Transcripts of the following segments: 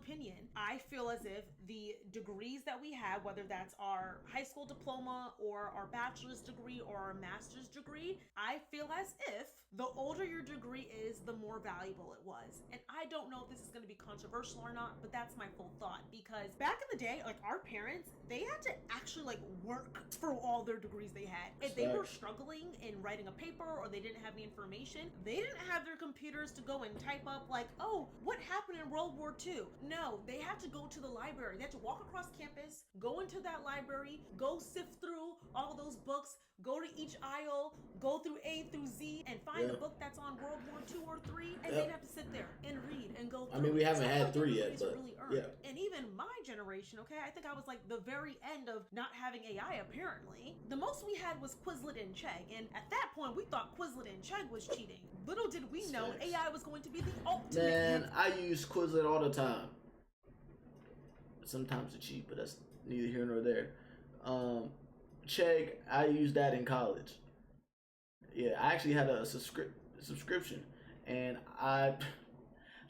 opinion, I feel as if the degrees that we have, whether that's our high school diploma or our bachelor's degree or our master's degree, I feel as if the older your degree is, the more valuable it was. And I don't know if this is going to be controversial or not, but that's my full thought. Because back in the day, like our parents, they had to actually like work for all their degrees they had. If they were struggling in writing a paper or they didn't have the information, they didn't have their computers to go and type up like, oh, what happened in World War II? No, they had to go to the library. They had to walk across campus, go into that library, go sift through all those books, go to each aisle, go through A through Z, and find a book that's on World War II or III, and they'd have to sit there and read and go through. I mean, we haven't had III yet, but really And even my generation, okay, I think I was like the very end of not having AI, apparently. The most we had was Quizlet and Chegg, and at that point, we thought Quizlet and Chegg was cheating. Little did we know AI was going to be the ultimate. Man, I use Quizlet all the time. Sometimes it's cheap, but that's neither here nor there. Chegg, I used that in college. Yeah, I actually had a subscription, and I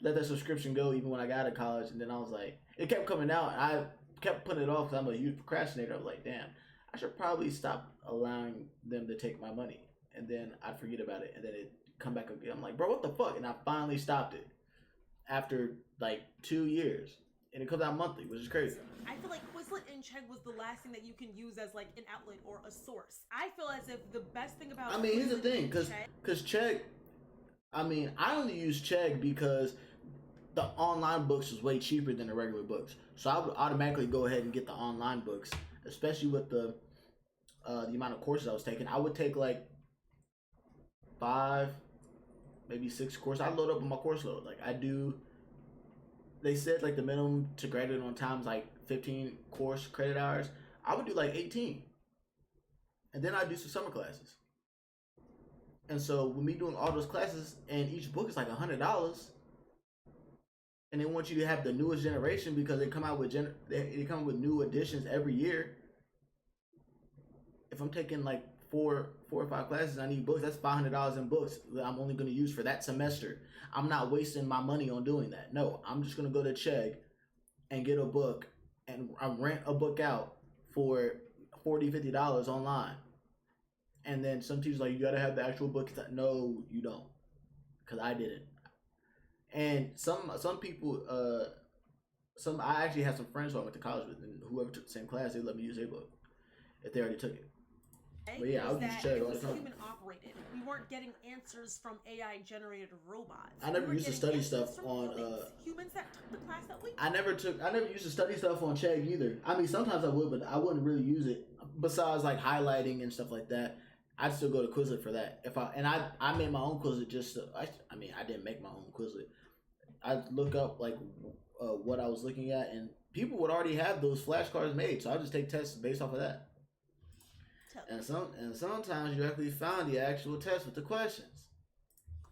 let that subscription go even when I got to college, and then I was like, it kept coming out, and I kept putting it off because I'm a huge procrastinator. I was like, damn, I should probably stop allowing them to take my money, and then I'd forget about it, and then it come back again. I'm like, bro, what the fuck? And I finally stopped it after like 2 years, and it comes out monthly, which is crazy. I feel like Quizlet and Chegg was the last thing that you can use as like an outlet or a source. I feel as if the best thing about here's the thing, because Chegg, I mean, I only use Chegg because the online books is way cheaper than the regular books, so I would automatically go ahead and get the online books, especially with the amount of courses I was taking. I would take like 5, maybe 6 courses. I load up on my course load. Like I do. They said like the minimum to graduate on time is like 15 course credit hours. I would do like 18, and then I do some summer classes. And so with me doing all those classes, and each book is like $100, and they want you to have the newest generation because they come out with they come with new editions every year. If I'm taking like four or 5 classes, I need books. That's $500 in books that I'm only going to use for that semester. I'm not wasting my money on doing that. No, I'm just going to go to Chegg and get a book, and I rent a book out for $40, $50 online. And then some teachers like, you got to have the actual book. It's like, no, you don't, because I didn't. And some people, I actually had some friends who I went to college with, and whoever took the same class, they let me use their book if they already took it. But yeah, I would use Chegg all the time. Human operated. We weren't getting answers from AI generated robots. I never used to study stuff on humans that took the class that we. I never used to study stuff on Chegg either. I mean, sometimes I would, but I wouldn't really use it. Besides like highlighting and stuff like that, I'd still go to Quizlet for that. I made my own Quizlet just to, I didn't make my own Quizlet. I'd look up like what I was looking at, and people would already have those flashcards made, so I just take tests based off of that. And sometimes you actually found the actual test with the questions.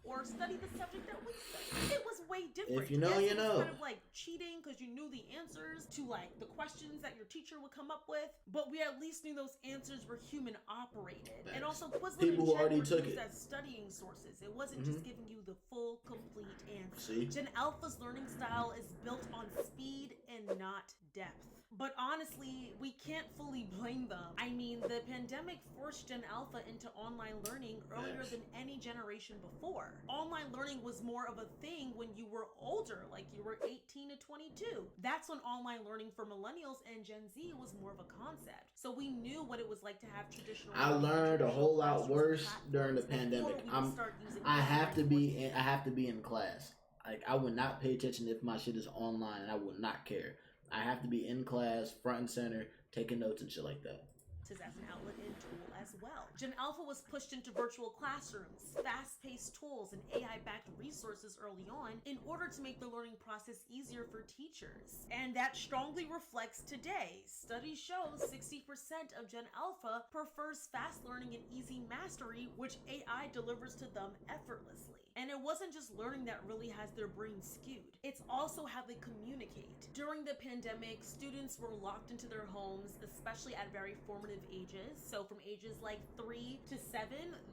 Or study the subject that we studied. It was way different. If you know, you know. It was kind of like cheating because you knew the answers to like the questions that your teacher would come up with, but we at least knew those answers were human operated. Thanks. And also Quizlet people who already were took used it as studying sources. It wasn't just giving you the full, complete answer. See? Gen Alpha's learning style is built on speed and not depth. But honestly, we can't fully blame them. I mean, the pandemic forced Gen Alpha into online learning earlier than any generation before. Online learning was more of a thing when you were older, like you were 18 to 22. That's when online learning for millennials and Gen Z was more of a concept. So we knew what it was like to have traditional. I learned a whole lot worse during the pandemic. I have to be in class. Like I would not pay attention if my shit is online, and I would not care. I have to be in class, front and center, taking notes and shit like that. As an outlet and tool as well. Gen Alpha was pushed into virtual classrooms, fast-paced tools, and AI-backed resources early on in order to make the learning process easier for teachers. And that strongly reflects today. Studies show 60% of Gen Alpha prefers fast learning and easy mastery, which AI delivers to them effortlessly. And it wasn't just learning that really has their brains skewed. It's also how they communicate. During the pandemic, students were locked into their homes, especially at very formative ages. So from ages like 3 to 7,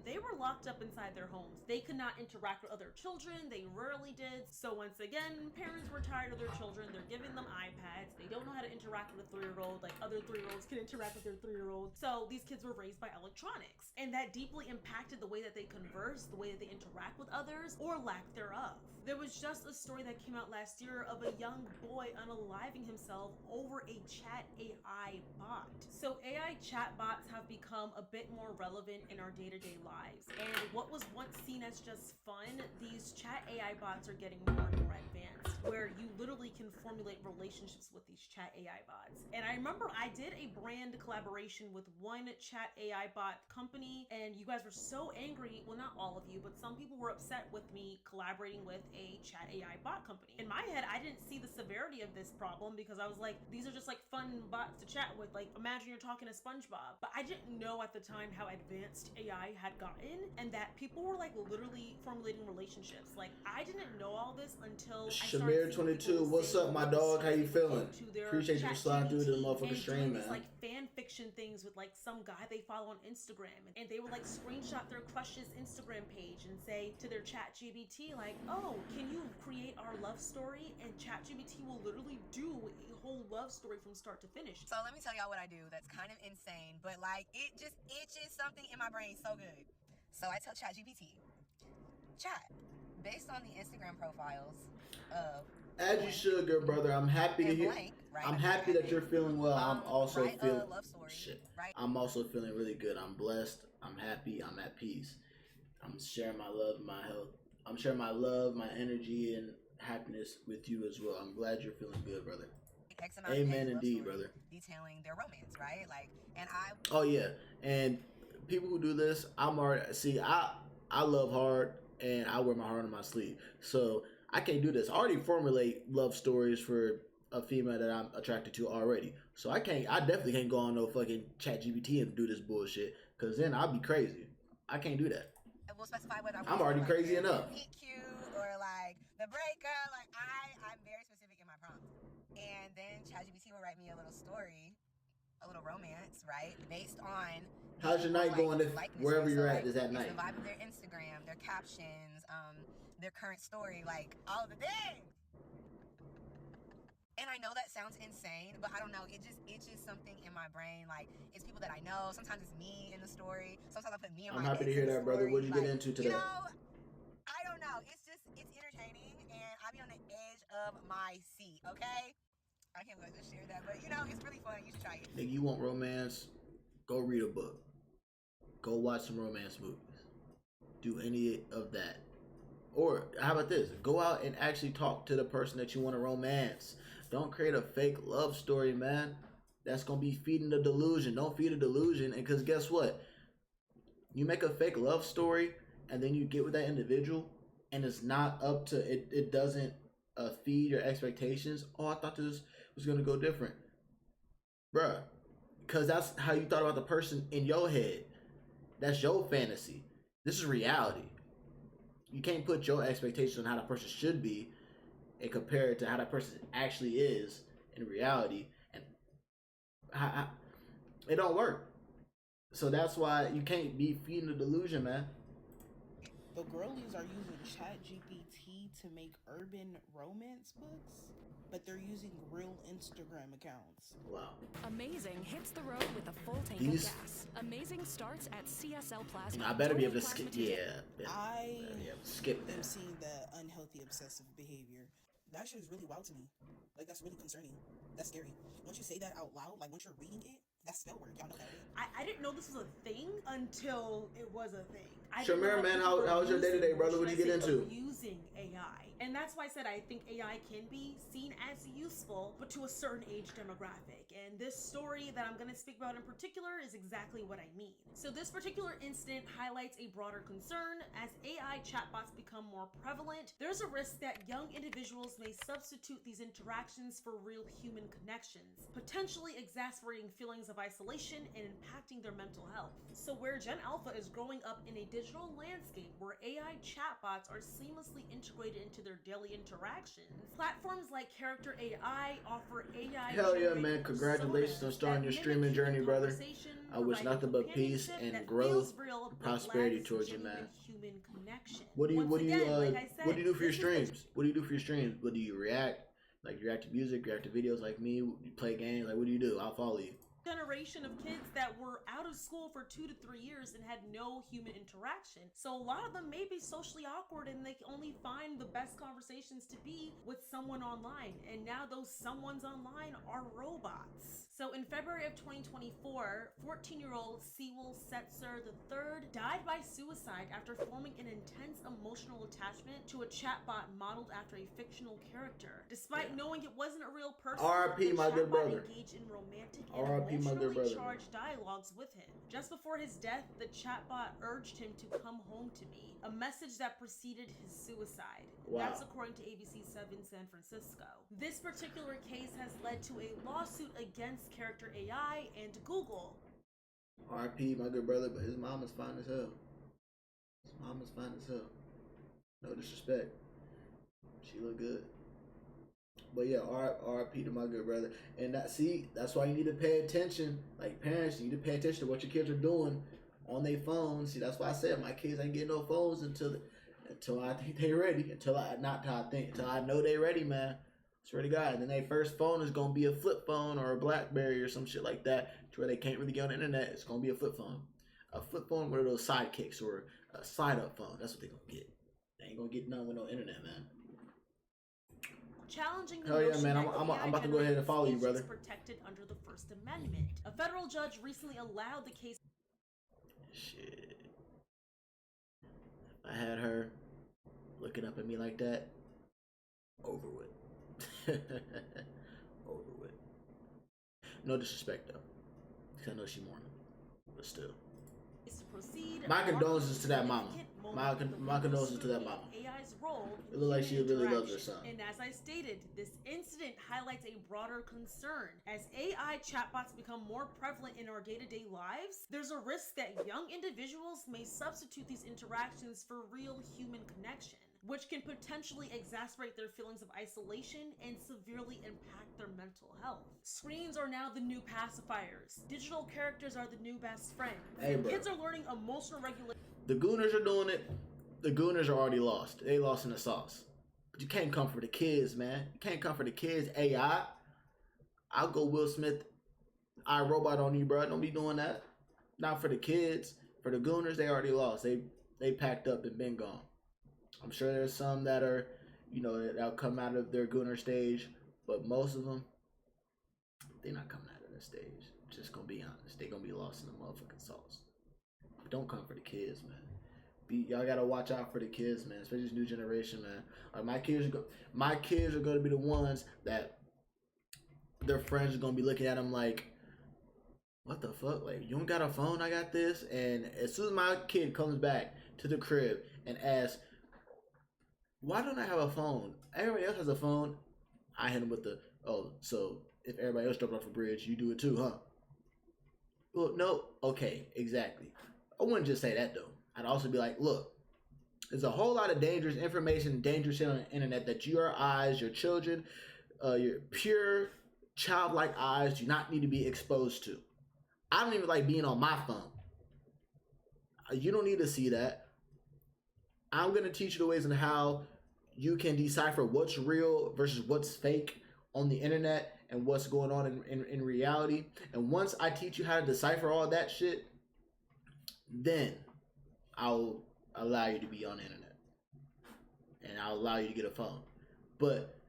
they were locked up inside their homes. They could not interact with other children. They rarely did. So once again, parents were tired of their children. They're giving them iPads. They don't know how to interact with a 3-year-old like other 3-year-olds can interact with their 3-year-old. So these kids were raised by electronics, and that deeply impacted the way that they converse, the way that they interact with others, or lack thereof. There was just a story that came out last year of a young boy unaliving himself over a chat AI bot. So AI chat bots have become a bit more relevant in our day-to-day lives. And what was once seen as just fun, these chat AI bots are getting more and more advanced, where you literally can formulate relationships with these chat AI bots. And I remember I did a brand collaboration with one chat AI bot company, and you guys were so angry. Well, not all of you, but some people were upset with me collaborating with a chat AI bot company. In my head, I didn't see the severity of this problem because I was like, these are just like fun bots to chat with. Like, imagine you're talking to SpongeBob. But I didn't know at the time how advanced AI had gotten, and that people were like literally formulating relationships. Like, I didn't know all this until Shamir22, what's up, my dog? How you feeling? Appreciate you for sliding through the motherfucking stream, man. These, like, fan fiction things with like some guy they follow on Instagram, and they would like screenshot their crush's Instagram page and say to their chat GBT like, oh, can you create our love story? And chat GBT will literally do a whole love story from start to finish. So let me tell y'all what I do that's kind of insane, but like it just itches something in my brain so good. So I tell chat GPT, chat, based on the Instagram profiles of as you should, good brother. I'm happy to hear. I'm happy that you're feeling well. I'm also feeling shit. I'm also feeling really good. I'm blessed. I'm happy. I'm at peace. I'm sharing my love, my health. I'm sharing my love, my energy, and happiness with you as well. I'm glad you're feeling good, brother. Amen, indeed, brother. Detailing their romance, right? Like, and I. Oh yeah, and people who do this, I'm already see. I love hard, and I wear my heart on my sleeve. So I can't do this. I already formulate love stories for a female that I'm attracted to already. So I definitely can't go on no fucking chat GPT and do this bullshit, because then I'll be crazy. I can't do that. We'll specify whether I'm already like, crazy enough. Meet cute or like the breaker. Like I'm very specific in my prompts. And then ChatGPT will write me a little story, a little romance, right? Based on how's your night going if wherever you're at is at night. The vibe of their Instagram, their captions, their current story, like all of the things. And I know that sounds insane, but I don't know. It just itches something in my brain. Like, it's people that I know. Sometimes it's me in the story. Sometimes I put me in my I'm happy to hear that, brother. What did you get into today? You know, I don't know. It's entertaining, and I be on the edge of my seat, okay? I can't believe I just shared that, but, you know, it's really fun. You should try it. Nigga, you want romance? Go read a book. Go watch some romance movies. Do any of that. Or, how about this? Go out and actually talk to the person that you want to romance. Don't create a fake love story, man. That's going to be feeding the delusion. Don't feed a delusion. And because guess what? You make a fake love story and then you get with that individual and it's not up to, it doesn't feed your expectations. Oh, I thought this was going to go different. Bruh. Because that's how you thought about the person in your head. That's your fantasy. This is reality. You can't put your expectations on how that person should be and compare it to how that person actually is in reality, and it don't work. So that's why you can't be feeding the delusion, man. The girlies are using ChatGPT to make urban romance books, but they're using real Instagram accounts. Wow. Amazing hits the road with a full tank of gas. Amazing starts at CSL Plasma. I better be able to skip. I skip am seeing the unhealthy obsessive behavior. That shit is really wild to me. Like, that's really concerning. That's scary. Once you say that out loud, like once you're reading it, that's spell work. Y'all know that, right? I didn't know this was a thing until it was a thing. Shamir, man, how was your day today, brother? What did you get into? Using AI. And that's why I said I think AI can be seen as useful, but to a certain age demographic. And this story that I'm going to speak about in particular is exactly what I mean. So this particular incident highlights a broader concern. As AI chatbots become more prevalent, there's a risk that young individuals may substitute these interactions for real human connections, potentially exacerbating feelings of of isolation and impacting their mental health. So where Gen Alpha is growing up in a digital landscape where AI chatbots are seamlessly integrated into their daily interactions, platforms like Character AI offer AI. Hell yeah, man. Congratulations on starting your streaming journey, brother. I wish nothing but peace and growth and prosperity towards you, man. What do you do for your streams? What do you do for your streams? What do you react? Like, you react to music, you react to videos like me, you play games, like, what do you do? I'll follow you. Generation of kids that were out of school for 2 to 3 years and had no human interaction. So a lot of them may be socially awkward and they only find the best conversations to be with someone online. And now those someones online are robots. So in February of 2024, 14-year-old Sewell Setzer III died by suicide after forming an intense emotional attachment to a chatbot modeled after a fictional character. Despite knowing it wasn't a real person, R.I.P. my good brother. Engaged in romantic R.I.P. my good brother. Charged dialogues with him. Just before his death, the chatbot urged him to come home to me, a message that preceded his suicide. Wow. That's according to ABC7 San Francisco. This particular case has led to a lawsuit against Character AI and Google. R.I.P. my good brother, but his mom is fine as hell. His mom is fine as hell. No disrespect. She look good. But yeah, R.I.P. to my good brother. And that's why you need to pay attention. Like, parents, you need to pay attention to what your kids are doing on their phones. See, that's why I said my kids ain't getting no phones until I think they ready. Until I know they ready, man. Swear to God. And then their first phone is gonna be a flip phone or a BlackBerry or some shit like that, to where they can't really get on the internet. It's gonna be a flip phone. A flip phone with those sidekicks, or a side up phone. That's what they gonna get. They ain't gonna get none with no internet, man. Challenging the Hell yeah, man. I'm about to go ahead and follow you, brother. Protected under the First Amendment. A federal judge recently allowed the case. Shit. If I had her looking up at me like that, over with. Over with. No disrespect though, because I know she mourning, but still. My condolences to that mama. My condolences to that mama. AI's role. It looks like she really loves her son. And as I stated, this incident highlights a broader concern. As AI chatbots become more prevalent in our day-to-day lives, there's a risk that young individuals may substitute these interactions for real human connection, which can potentially exacerbate their feelings of isolation and severely impact their mental health. Screens are now the new pacifiers. Digital characters are the new best friends. Hey, bro. Kids are learning emotional regulation. The Gooners are doing it. The Gooners are already lost. They lost in the sauce. But you can't come for the kids, man. You can't come for the kids. AI. I'll go Will Smith, iRobot on you, bro. Don't be doing that. Not for the kids. For the Gooners, they already lost. They packed up and been gone. I'm sure there's some that are, that'll come out of their Gooner stage, but most of them, they're not coming out of their stage. Just gonna be honest, they gonna be lost in the motherfucking sauce. But don't come for the kids, man. Y'all gotta watch out for the kids, man. Especially this new generation, man. Like my kids are gonna be the ones that their friends are gonna be looking at them like, what the fuck? Like, you don't got a phone? I got this. And as soon as my kid comes back to the crib and asks, why don't I have a phone? Everybody else has a phone. I hit him with so if everybody else jumped off a bridge, you do it too, huh? Well, no. Okay, exactly. I wouldn't just say that, though. I'd also be like, look, there's a whole lot of dangerous information, dangerous shit on the internet that your eyes, your children, your pure childlike eyes do not need to be exposed to. I don't even like being on my phone. You don't need to see that. I'm going to teach you the ways on how you can decipher what's real versus what's fake on the internet and what's going on in reality. And once I teach you how to decipher all that shit, then I'll allow you to be on the internet. And I'll allow you to get a phone. But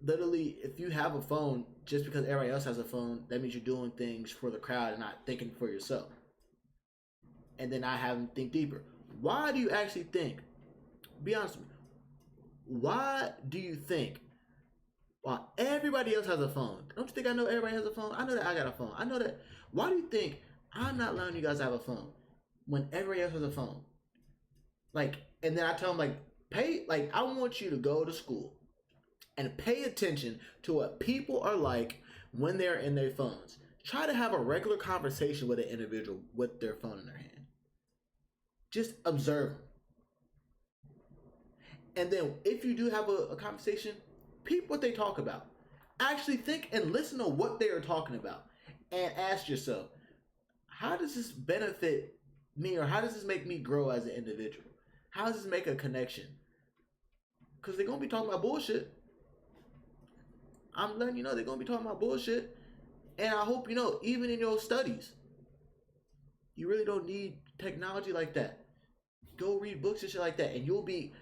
literally, if you have a phone, just because everybody else has a phone, that means you're doing things for the crowd and not thinking for yourself. And then I have them think deeper. Why do you actually think? Be honest with me. Why do you think? While everybody else has a phone, don't you think I know everybody has a phone? I know that I got a phone. I know that. Why do you think I'm not allowing you guys to have a phone when everybody else has a phone? Like, and then I tell them I want you to go to school and pay attention to what people are like when they're in their phones. try to have a regular conversation with an individual with their phone in their hand. Just observe them. And then if you do have a conversation, peep what they talk about. Actually think and listen to what they are talking about. And ask yourself, how does this benefit me, or how does this make me grow as an individual? How does this make a connection? Because they're going to be talking about bullshit. I'm letting you know they're going to be talking about bullshit. And I hope you know, even in your studies, you really don't need technology like that. Go read books and shit like that, and you'll be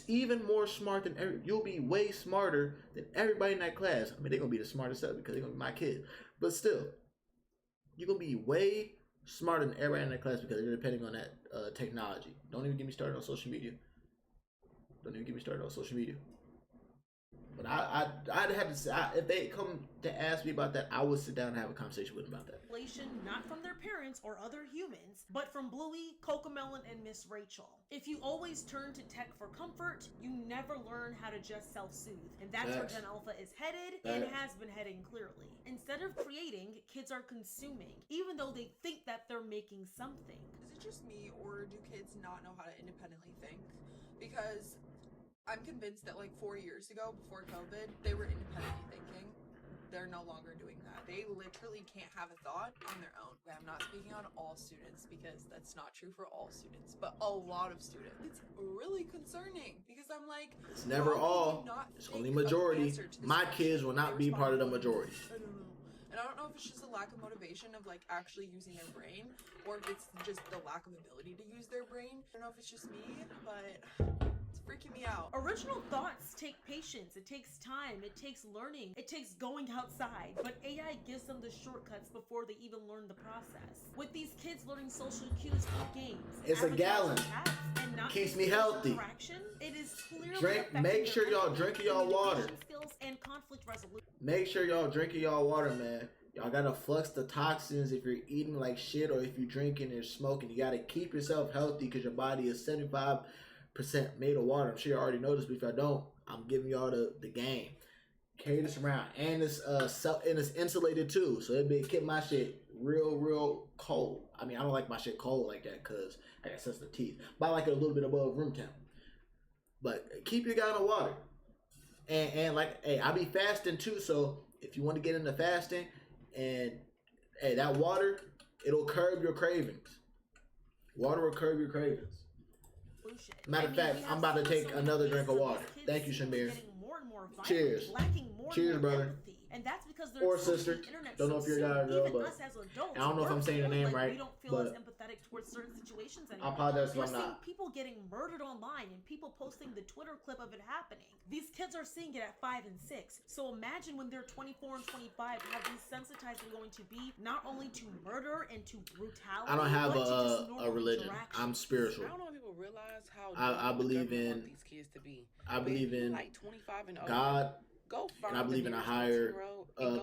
even more smart than you'll be way smarter than everybody in that class. I mean, they're gonna be the smartest up because they're gonna be my kids, but still, you're gonna be way smarter than everybody in that class because they're depending on that technology. Don't even get me started on social media. But I'd have to say, if they come to ask me about that, I would sit down and have a conversation with them about that. Not from their parents or other humans, but from Bluey, Cocomelon, and Miss Rachel. If you always turn to tech for comfort, you never learn how to just self-soothe. And that's where Gen Alpha is headed and has been heading clearly. Instead of creating, kids are consuming, even though they think that they're making something. Is it just me, or do kids not know how to independently think? Because I'm convinced that like 4 years ago, before COVID, they were independently thinking. They're no longer doing that. They literally can't have a thought on their own. I'm not speaking on all students because that's not true for all students, but a lot of students. It's really concerning because I'm like, it's never all. It's only majority. My kids will not be part of the majority. I don't know. And I don't know if it's just a lack of motivation of like actually using their brain, or if it's just the lack of ability to use their brain. I don't know if it's just me, but it's freaking me out. Original thoughts take patience, it takes time, it takes learning, it takes going outside. But AI gives them the shortcuts before they even learn the process. With these kids learning social cues through games, it's a gallon. Keeps me healthy. It is clearly Make sure y'all drinking y'all water. Skills and conflict resolution. Make sure y'all drinking y'all water, man. Y'all gotta flux the toxins if you're eating like shit or if you're drinking or smoking. You gotta keep yourself healthy because your body is 75% made of water. I'm sure you already know this, but if I don't, I'm giving y'all the game. Carry this around, and it's insulated too, so it keep my shit real cold. I mean, I don't like my shit cold like that because I got sensitive teeth, but I like it a little bit above room temp. But keep your gallon of water, and like, hey, I be fasting too, so if you want to get into fasting, and hey, that water, it'll curb your cravings. Water will curb your cravings. Matter of fact, I'm about to take another drink of water. Thank you, Shamir. Cheers. Cheers, brother. And that's because or sister. Don't know if you're a guy or girl, but I don't know if I'm saying your name right. We don't feel as empathetic towards certain situations anymore. I apologize if I'm seeing not. People getting murdered online and people posting the Twitter clip of it happening. These kids are seeing it at 5 and 6. So imagine when they're 24 and 25, how desensitized they're going to be, not only to murder and to brutality. I don't have a religion. I'm spiritual. I don't know if people realize how I believe in these kids to be. I believe in like 25 and over, God. Go find and I believe in a higher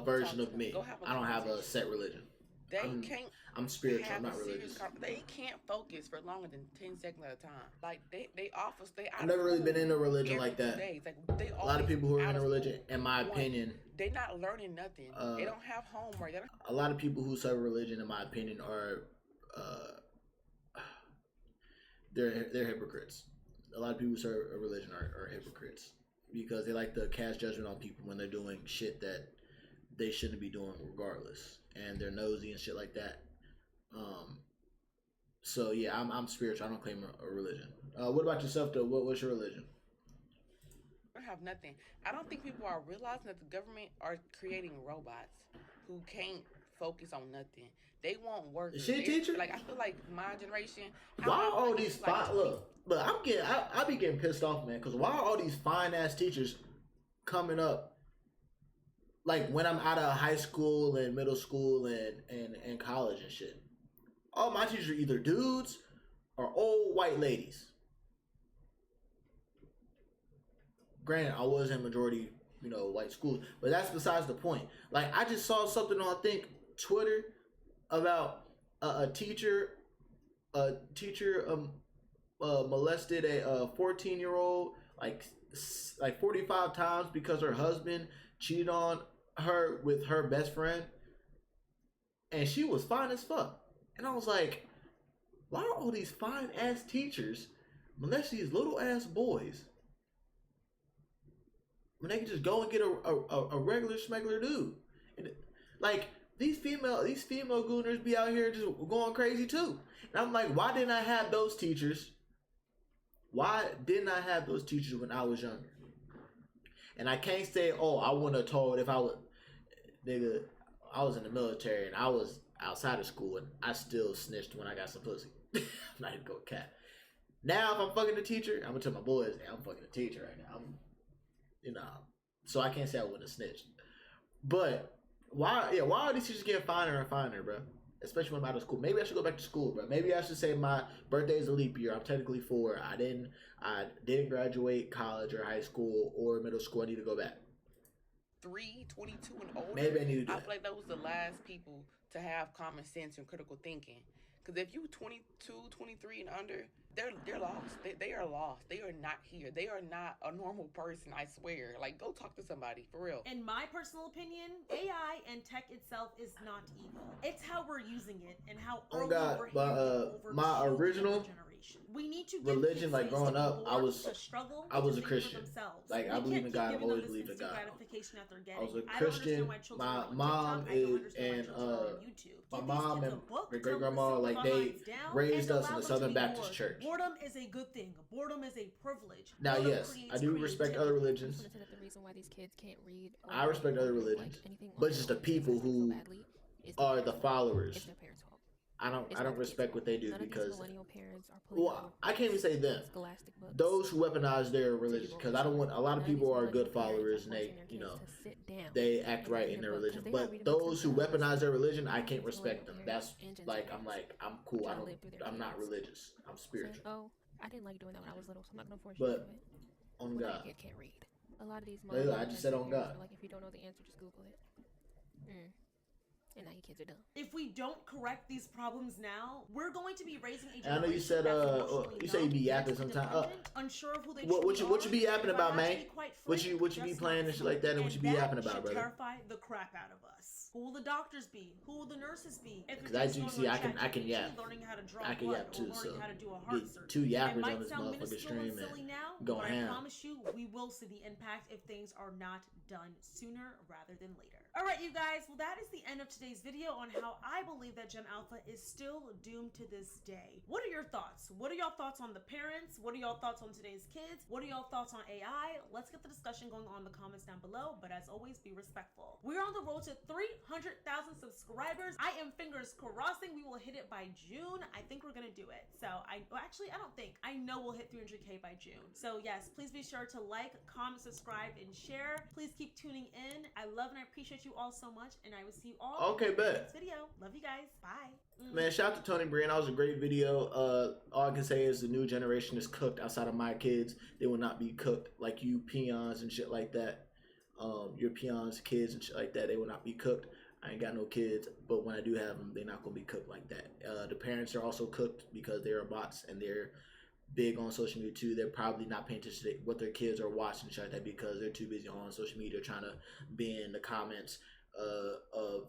version of me. I don't have a set religion. I'm spiritual. I'm not religious. They can't focus for longer than 10 seconds at a time. Like they offer. I've never really been in a religion like that. Like, a lot of people who are in a religion, in my opinion, they're not learning nothing. They don't have homework. A lot of people who serve a religion, in my opinion, are they're hypocrites. A lot of people who serve a religion are hypocrites because they like to cast judgment on people when they're doing shit that they shouldn't be doing regardless, and they're nosy and shit like that. So yeah, I'm spiritual. I don't claim a religion. What about yourself though? What's your religion? I have nothing. I don't think people are realizing that the government are creating robots who can't focus on nothing. They want work. Is she a teacher? Like, I feel like my generation. Why are all these look, I be getting pissed off, man. Because why are all these fine ass teachers coming up? Like when I'm out of high school and middle school and college and shit. All my teachers are either dudes or old white ladies. Granted, I was in majority, white schools, but that's besides the point. Like, I just saw something on, I think, Twitter about a teacher molested a 14-year-old like 45 times because her husband cheated on her with her best friend. and she was fine as fuck. And I was like, why are all these fine ass teachers molest these little ass boys when they can just go and get a regular smuggler dude? And like these female gooners be out here just going crazy too. And I'm like, why didn't I have those teachers? Why didn't I have those teachers when I was younger? And I can't say, oh, I wouldn't have told if I was, nigga, I was in the military and I was outside of school and I still snitched when I got some pussy. I'm not even going cat. Now, if I'm fucking the teacher, I'm gonna tell my boys, hey, I'm fucking the teacher right now. So I can't say I wouldn't have snitched. But why are these teachers getting finer and finer, bro? Especially when I'm out of school. Maybe I should go back to school, bro. Maybe I should say my birthday is a leap year. I'm technically 4. I didn't graduate college or high school or middle school. I need to go back. 3, 22 and older. Maybe I need to do I that. feel like those are the last people to have common sense and critical thinking. Because if you 22, 23 and under, they're lost. They are lost. They are not here. They are not a normal person, I swear. Like, go talk to somebody, for real. In my personal opinion, AI and tech itself is not evil. It's how we're using it and how early we're handing over my to the original younger generation. We need to give religion, kids like space growing to up, be I born, was to struggle, a to think for Christian. themselves. Like, I We believe can't in keep God. I've giving them always this believed in instant God. gratification that they're I was getting. a I don't Christian. understand why children My are on mom TikTok. I don't is, understand why and children are on YouTube. my Give these mom kids and a book great to grandma, listen like with they their minds down raised and us in allow the them Southern to be Baptist bored. Church. Boredom is a good thing. Boredom is a privilege. Now, Boredom yes, creates I do respect other creativity. religions. Just wanna say that the reason why these kids can't read or I respect other like religions, anything but on just their the own because people they feel who badly is are their the parents' fault. followers. It's their parents' fault. I It's don't not the kids' respect fault. what they do None of because, these millennial parents are pulling well, out I can't even say them. scholastic books. Those who weaponize their religion, because I don't want, a lot of None of these people are good millennial parents followers are and they, forcing their kids to sit down they act and right read in a their book, 'cause religion. they're not But reading books those who themselves. weaponize their religion, I These can't respect them. millennial That's parents and like, generations I'm cool. trying to live through their I'm not kids. religious. I'm Saying, spiritual. oh, I didn't like doing that when I was little, so I'm not gonna force you to But do it. on Well, now your God, kid can't read. A lot of these Layla, millennial I just said on parents God. are like, if you don't know the answer, just Google it. And now your kids are dumb. If we don't correct these problems now, we're going to be raising a And I know you generation said, that's emotionally you say you be numb, yapping mentally sometime. dependent, unsure of who they What truly you be are, yapping and about, if I had man? to be quite What frank, you be just playing not and shit like that, and what you be that yapping about, should brother? terrify the crap out of us. Who will the doctors be? Who will the nurses be? If 'Cause you're I just do going see, on I can ChatGPT, yap. learning how to draw I can blood yap or too, learning so how to do a heart get surgery. 2 It yappers might on this sound motherfucking minuscule stream and and silly now, go but I ham. promise you, we will see the impact if things are not done sooner rather than later. All right, you guys. Well, that is the end of today's video on how I believe that Gen Alpha is still doomed to this day. What are your thoughts? What are y'all thoughts on the parents? What are y'all thoughts on today's kids? What are y'all thoughts on AI? Let's get the discussion going on in the comments down below, but as always, be respectful. We're on the road to 300,000 subscribers. I am fingers crossing we will hit it by June. I think we're gonna do it. So I don't think. I know we'll hit 300K by June. So yes, please be sure to like, comment, subscribe, and share. Please keep tuning in. I love and I appreciate you all so much, and I will see you all Okay, in the bet. next video. Love you guys. Bye. Man, shout out to Tony Brian. That was a great video. All I can say is the new generation is cooked outside of my kids. They will not be cooked like you peons and shit like that. Your peons, kids and shit like that, they will not be cooked. I ain't got no kids, but when I do have them, they're not going to be cooked like that. The parents are also cooked because they are bots and they're big on social media too. They're probably not paying attention to what their kids are watching and shit like that because they're too busy on social media trying to be in the comments of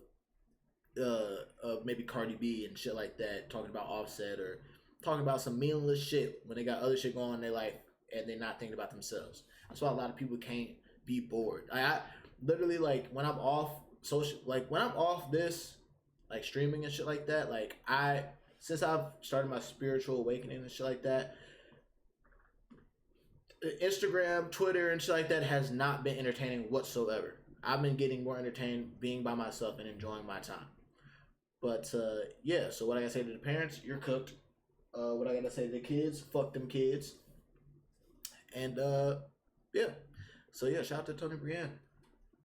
maybe Cardi B and shit like that, talking about Offset or talking about some meaningless shit when they got other shit going on in their life and they're not thinking about themselves. That's why a lot of people can't be bored. I literally, like, when I'm off social, like when I'm off this, like streaming and shit like that, like since I've started my spiritual awakening and shit like that, Instagram, Twitter, and shit like that has not been entertaining whatsoever. I've been getting more entertained being by myself and enjoying my time. But yeah, so what I gotta say to the parents, you're cooked. What I gotta say to the kids, fuck them kids. And yeah. So yeah, shout out to Tony Brienne.